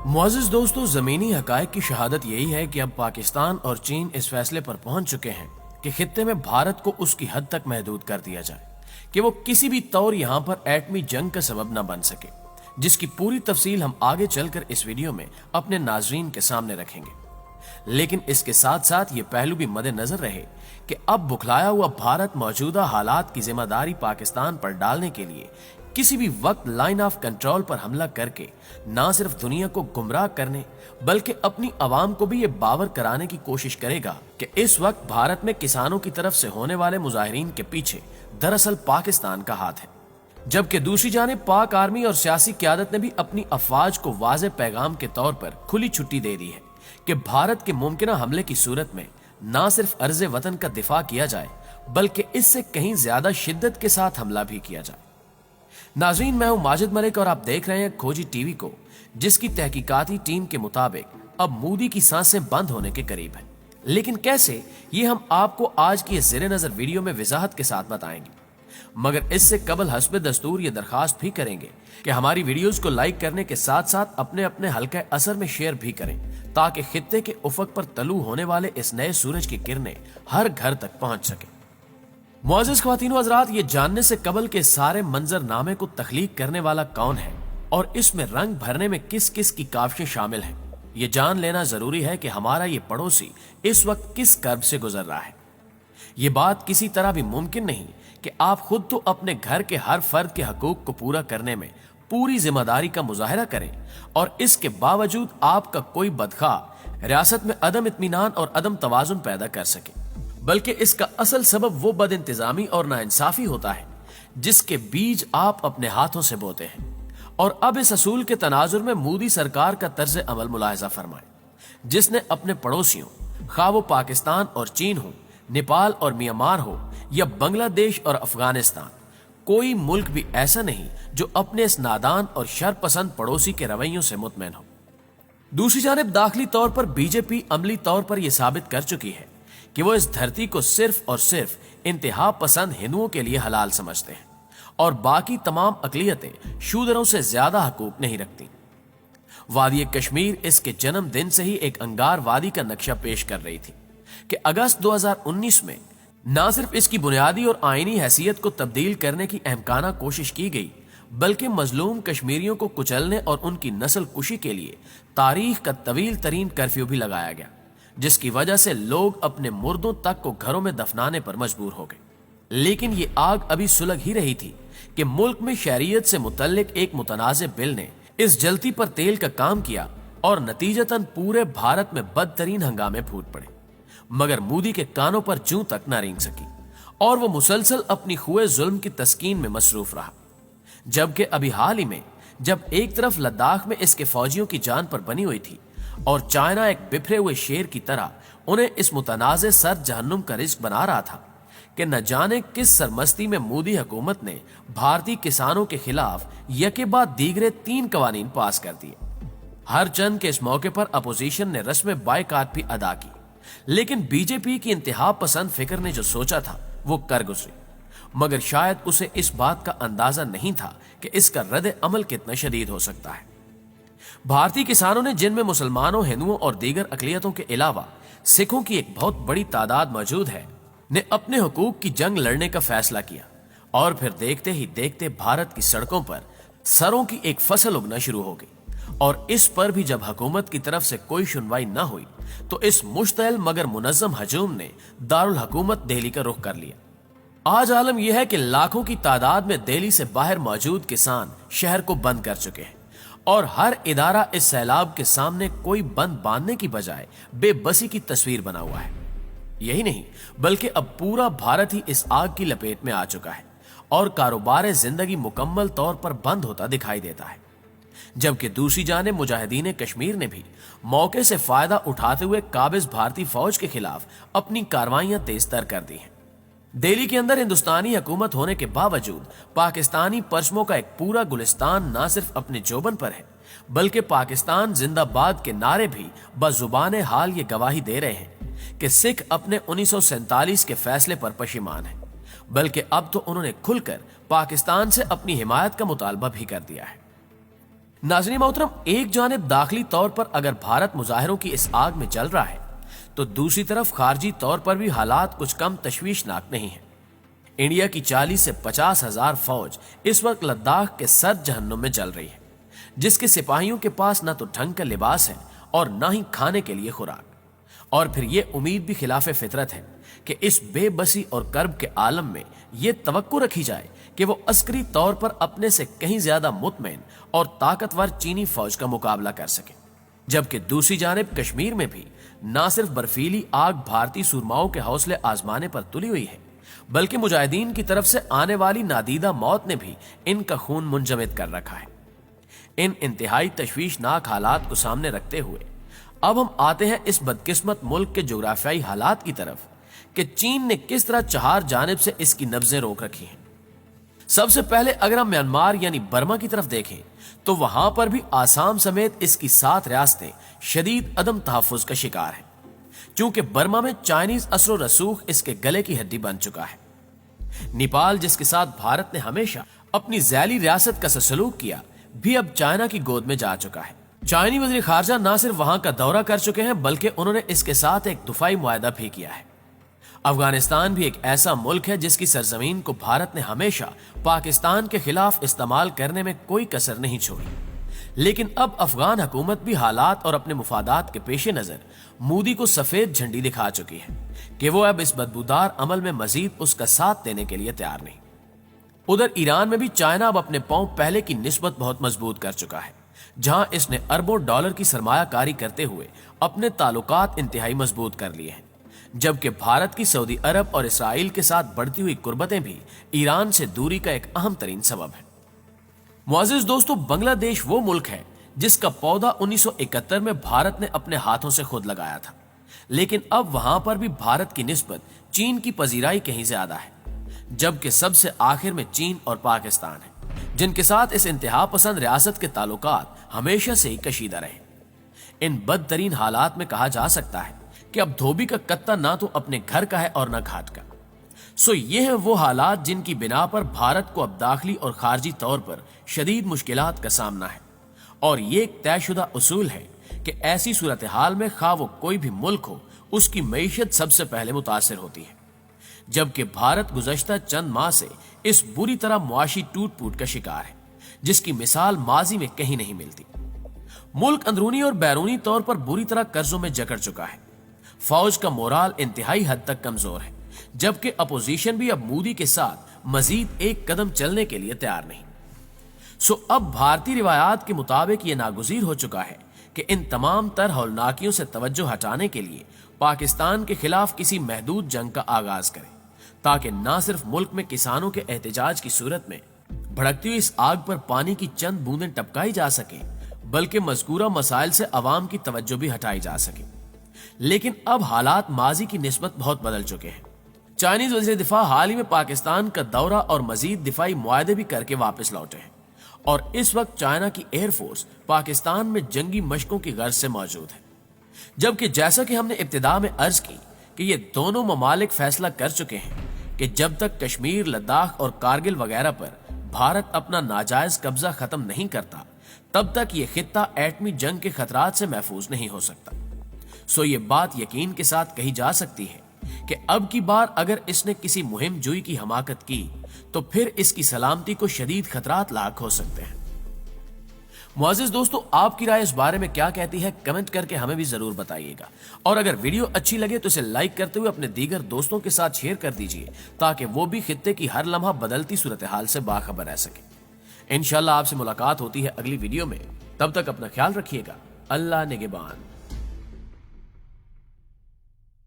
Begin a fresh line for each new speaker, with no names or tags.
मुअज़्ज़िज़ दोस्तों, ज़मीनी हक़ाइक़ की शहादत यही है कि अब पाकिस्तान और चीन इस फैसले पर पहुंच चुके हैं कि खित्ते में भारत को उसकी हद तक महदूद कर दिया जाए कि वो किसी भी तौर यहाँ पर एटमी जंग का सबब न बन सके, जिसकी पूरी तफसील हम आगे चलकर इस वीडियो में अपने नाज़रीन के सामने रखेंगे। लेकिन इसके साथ साथ ये पहलू भी मद्देनजर रहे कि अब बुखलाया हुआ भारत मौजूदा हालात की जिम्मेदारी पाकिस्तान पर डालने के लिए किसी भी वक्त लाइन ऑफ कंट्रोल पर हमला करके ना सिर्फ दुनिया को गुमराह करने बल्कि अपनी आवाम को भी ये बावर कराने की कोशिश करेगा कि इस वक्त भारत में किसानों की तरफ से होने वाले मुजाहिरीन के पीछे दरअसल पाकिस्तान का हाथ है। जबकि दूसरी जानिब पाक आर्मी और सियासी क़यादत ने भी अपनी अफवाज को वाज़ेह पैगाम के तौर पर खुली छुट्टी दे दी है कि भारत के मुमकिन हमले की सूरत में ना सिर्फ अर्ज़े वतन का दिफा किया जाए बल्कि इससे कहीं ज्यादा शिद्दत के साथ हमला भी किया जाए। नाज़रीन, मैं हूं माजिद मलिक और आप देख रहे हैं खोजी टीवी को, जिसकी तहकीकाती टीम के मुताबिक अब मोदी की सांसें बंद होने के करीब है। लेकिन कैसे, ये हम आपको आज की इस ज़ेरे नज़र वीडियो में वजाहत के साथ बताएंगे। मगर इससे कबल हस्ब दस्तूर ये दरखास्त भी करेंगे कि हमारी वीडियोस को लाइक करने के साथ साथ अपने अपने हल्के असर में शेयर भी करें, ताकि खित्ते के उफक पर तलू होने वाले इस नए सूरज की किरणें हर घर तक पहुंच सके। मुअज़्ज़िज़ ख्वातीन व हज़रात, ये जानने से कबल के सारे मंजरनामे को तख्लीक करने वाला कौन है और इसमें रंग भरने में किस किस की काविशें शामिल हैं, ये जान लेना जरूरी है कि हमारा ये पड़ोसी इस वक्त किस कर्ब से गुजर रहा है। ये बात किसी तरह भी मुमकिन नहीं कि आप खुद तो अपने घर के हर फर्द के हकूक को पूरा करने में पूरी जिम्मेदारी का मुजाहिरा करें और इसके बावजूद आपका कोई बदखा रियासत में अदम इत्मीनान और अदम तवाजुन पैदा कर सके, बल्कि इसका असल सबब वो बद इंतजामी और नाइंसाफी होता है जिसके बीज आप अपने हाथों से बोते हैं। और अब इस असूल के तनाजुर में मोदी सरकार का तर्ज अमल मुलाहिजा फरमाए, जिसने अपने पड़ोसियों, खा वो पाकिस्तान और चीन हो, नेपाल और म्यांमार हो या बांग्लादेश और अफगानिस्तान, कोई मुल्क भी ऐसा नहीं जो अपने इस नादान और शरपसंद पड़ोसी के रवैयों से मुतमैन हो। दूसरी जानिब दाखिली तौर पर बीजेपी अमली तौर पर यह साबित कर चुकी है कि वो इस धरती को सिर्फ और सिर्फ इंतहा पसंद हिंदुओं के लिए हलाल समझते हैं और बाकी तमाम अकलियतें शूदरों से ज्यादा हकूक नहीं रखती। वादी कश्मीर इसके जन्मदिन से ही एक अंगार वादी का नक्शा पेश कर रही थी कि अगस्त 2019 में न सिर्फ इसकी बुनियादी और आईनी हैसियत को तब्दील करने की अहमकाना कोशिश की गई, बल्कि मजलूम कश्मीरियों को कुचलने और उनकी नस्ल कुशी के लिए तारीख का तवील तरीन कर्फ्यू भी लगाया गया, जिसकी वजह से लोग अपने मुर्दों तक को घरों में दफनाने पर मजबूर हो गए। लेकिन ये आग अभी सुलग ही रही थी कि मुल्क में शरीयत से मुतल्लिक एक मुतनाज़ बिल ने इस जलती पर तेल का काम किया और नतीजतन पूरे भारत में बदतरीन हंगामे फूट पड़े। मगर मोदी के कानों पर जूं तक न रेंग सकी और वो मुसलसल अपनी खुए जुल्म की तस्कीन में मसरूफ रहा। जबकि अभी हाल ही में जब एक तरफ लद्दाख में इसके फौजियों की जान पर बनी हुई थी और चाइना एक बिखरे हुए शेर की तरह उन्हें इस मुतनाज़े सर जहन्नुम का रिस्क बना रहा था कि न जाने किस सरमस्ती में मोदी हुकूमत ने भारतीय किसानों के खिलाफ यके बाद दीगरे 3 कवानीन पास कर दिए। हर चंद के इस मौके पर अपोजिशन ने रस्म बायकाट भी अदा की, लेकिन बीजेपी की इंतहा पसंद फिक्र ने जो सोचा था वो कर गुजरी, मगर शायद उसे इस बात का अंदाजा नहीं था कि इसका रद्द अमल कितना शदीद हो सकता है। भारतीय किसानों ने, जिनमें मुसलमानों, हिंदुओं और दीगर अकलियतों के अलावा सिखों की एक बहुत बड़ी तादाद मौजूद है, ने अपने हुकूक की जंग लड़ने का फैसला किया और फिर देखते ही देखते भारत की सड़कों पर सरों की एक फसल उगना शुरू हो गई। और इस पर भी जब हुकूमत की तरफ से कोई सुनवाई न हुई तो इस मुश्तइल मगर मुनज़्ज़म हजूम ने दारुल हुकूमत दिल्ली का रुख कर लिया। आज आलम यह है कि लाखों की तादाद में दिल्ली से बाहर मौजूद किसान शहर को बंद कर चुके हैं और हर इदारा इस सैलाब के सामने कोई बंद बांधने की बजाय बेबसी की तस्वीर बना हुआ है। यही नहीं बल्कि अब पूरा भारत ही इस आग की लपेट में आ चुका है और कारोबार जिंदगी मुकम्मल तौर पर बंद होता दिखाई देता है। जबकि दूसरी जानिब मुजाहिदीन कश्मीर ने भी मौके से फायदा उठाते हुए काबिज भारतीय फौज के खिलाफ अपनी कार्रवाइयां तेज तर कर दी हैं। दिल्ली के अंदर हिंदुस्तानी हुकूमत होने के बावजूद पाकिस्तानी परचमों का एक पूरा गुलिस्तान न सिर्फ अपने जोबन पर है, बल्कि पाकिस्तान जिंदाबाद के नारे भी बजुबान हाल ये गवाही दे रहे हैं कि सिख अपने 1947 के फैसले पर पशिमान है, बल्कि अब तो उन्होंने खुलकर पाकिस्तान से अपनी हिमायत का मुतालबा भी कर दिया है। नाज़रीन मोहतरम, एक जानिब दाखिली तौर पर अगर भारत मुजाहिरों की इस आग में जल रहा है, तो दूसरी तरफ खारजी तौर पर भी हालात कुछ कम तशवीशनाक नहीं है। इंडिया की 40 से 50 हजार फौज इस वक्त लद्दाख के सर्द जहन्नुम में जल रही है, जिसके सिपाहियों के पास ना तो ढंग का लिबास है और ना ही खाने के लिए खुराक। और फिर ये उम्मीद भी खिलाफ फितरत है कि इस बेबसी और कर्ब के आलम में ये तवक्को रखी जाए कि वो अस्करी तौर पर अपने से कहीं ज्यादा मुतमईन और ताकतवर चीनी फौज का मुकाबला कर सके। जबकि दूसरी जानिब कश्मीर में भी ना सिर्फ बर्फीली आग भारतीय सूरमाओं के हौसले आजमाने पर तुली हुई है, बल्कि मुजाहिदीन की तरफ से आने वाली नादीदा मौत ने भी इनका खून मुंजमद कर रखा है। इन इंतहाई तशवीशनाक हालात को सामने रखते हुए अब हम आते हैं इस बदकिस्मत मुल्क के जोग्राफियाई हालात की तरफ कि चीन ने किस तरह चार जानिब से इसकी नब्जें रोक रखी हैं। सबसे पहले अगर हम म्यांमार यानी बर्मा की तरफ देखें तो वहां पर भी आसाम समेत इसकी 7 रियासतें शदीद अदम तहफ्फुज का शिकार हैं, क्योंकि बर्मा में चाइनीज असर व रसूख इसके गले की हड्डी बन चुका है। नेपाल, जिसके साथ भारत ने हमेशा अपनी झैली रियासत का सलूक किया, भी अब चाइना की गोद में जा चुका है। चाइनी वज़ीर खारजा ना सिर्फ वहां का दौरा कर चुके हैं, बल्कि उन्होंने इसके साथ एक दफाई मुआहदा भी किया है। अफगानिस्तान भी एक ऐसा मुल्क है जिसकी सरजमीन को भारत ने हमेशा पाकिस्तान के खिलाफ इस्तेमाल करने में कोई कसर नहीं छोड़ी, लेकिन अब अफगान हुकूमत भी हालात और अपने मुफादात के पेश नजर मोदी को सफेद झंडी दिखा चुकी है कि वो अब इस बदबूदार अमल में मजीद उसका साथ देने के लिए तैयार नहीं। उधर ईरान में भी चाइना अब अपने पांव पहले की निस्बत बहुत मजबूत कर चुका है, जहां इसने अरबों डॉलर की सरमायाकारी करते हुए अपने ताल्लुकात इंतहाई मजबूत कर लिए हैं। जबकि भारत की सऊदी अरब और इसराइल के साथ बढ़ती हुई कुर्बतें भी ईरान से दूरी का एक अहम तरीन सबब है। मुअज़्ज़िज़ दोस्तों, बांग्लादेश वो मुल्क है जिसका पौधा 1971 में भारत ने अपने हाथों से खुद लगाया था, लेकिन अब वहां पर भी भारत की निस्बत चीन की पजीराई कहीं ज्यादा है। जबकि सबसे आखिर में चीन और पाकिस्तान है, जिनके साथ इस इंतहा पसंद रियासत के ताल्लुकात हमेशा से ही कशीदा रहे। इन बदतरीन हालात में कहा जा सकता है कि अब धोबी का कत्ता ना तो अपने घर का है और ना घाट का। सो ये है वो हालात जिनकी बिना पर भारत को अब दाखिली और खारजी तौर पर शदीद मुश्किलात का सामना है। और ये एक तयशुदा उसूल है कि ऐसी सूरत हाल में खा वो कोई भी मुल्क हो, उसकी मईशत सबसे पहले मुतासर होती है। जबकि भारत गुज़श्ता चंद माह से इस बुरी तरह मुआशी टूट फूट का शिकार है, जिसकी मिसाल माजी में कहीं नहीं मिलती। मुल्क अंदरूनी और बैरूनी तौर पर बुरी तरह कर्जों में जकड़ चुका है। फौज का मोराल इंतहाई हद तक कमजोर है, जबकि अपोजिशन भी अब मोदी के साथ मजीद एक कदम चलने के लिए तैयार नहीं। सो अब भारतीय रिवायात के मुताबिक ये नागुज़ीर हो चुका है कि इन तमाम तर हौलनाकियों से तवज्जो हटाने के लिए पाकिस्तान के खिलाफ किसी महदूद जंग का आगाज करे, ताकि न सिर्फ मुल्क में किसानों के एहतजाज की सूरत में भड़कती हुई इस आग पर पानी की चंद बूंदें टपकाई जा सके, बल्कि मज़कूरा मसाइल से अवाम की तवज्जो भी हटाई जा सके। लेकिन अब हालात माजी की निस्बत बहुत बदल चुके हैं। चाइनीज वज़ीर दिफा हाल ही में पाकिस्तान का दौरा और मजीद दिफाई मुआहदे भी करके वापस लौटे हैं, और इस वक्त चाइना की एयरफोर्स पाकिस्तान में जंगी मशकों की गर्ज से मौजूद है। जबकि जैसा कि हमने इब्तिदा में अर्ज की कि ये दोनों ममालिक फैसला कर चुके हैं कि जब तक कश्मीर, लद्दाख और कारगिल वगैरह पर भारत अपना नाजायज कब्जा खत्म नहीं करता, तब तक ये खित्ता एटमी जंग के खतरात से महफूज नहीं हो सकता। सो ये बात यकीन के साथ कही जा सकती है कि अब की बार अगर इसने किसी मुहिम जुई की हमाकत की, तो फिर इसकी सलामती को शदीद खतरात लाक हो सकते हैं। मुअज़्ज़िज़ दोस्तों, आपकी राय इस बारे में क्या कहती है, कमेंट करके हमें भी जरूर बताइएगा। और अगर वीडियो अच्छी लगे तो इसे लाइक करते हुए अपने दीगर दोस्तों के साथ शेयर कर दीजिए, ताकि वो भी खित्ते की हर लम्हा बदलती सूरत हाल से बाखबर रह सके। इंशाल्लाह आपसे मुलाकात होती है अगली वीडियो में। तब तक अपना ख्याल रखिएगा। अल्लाह निगहबान।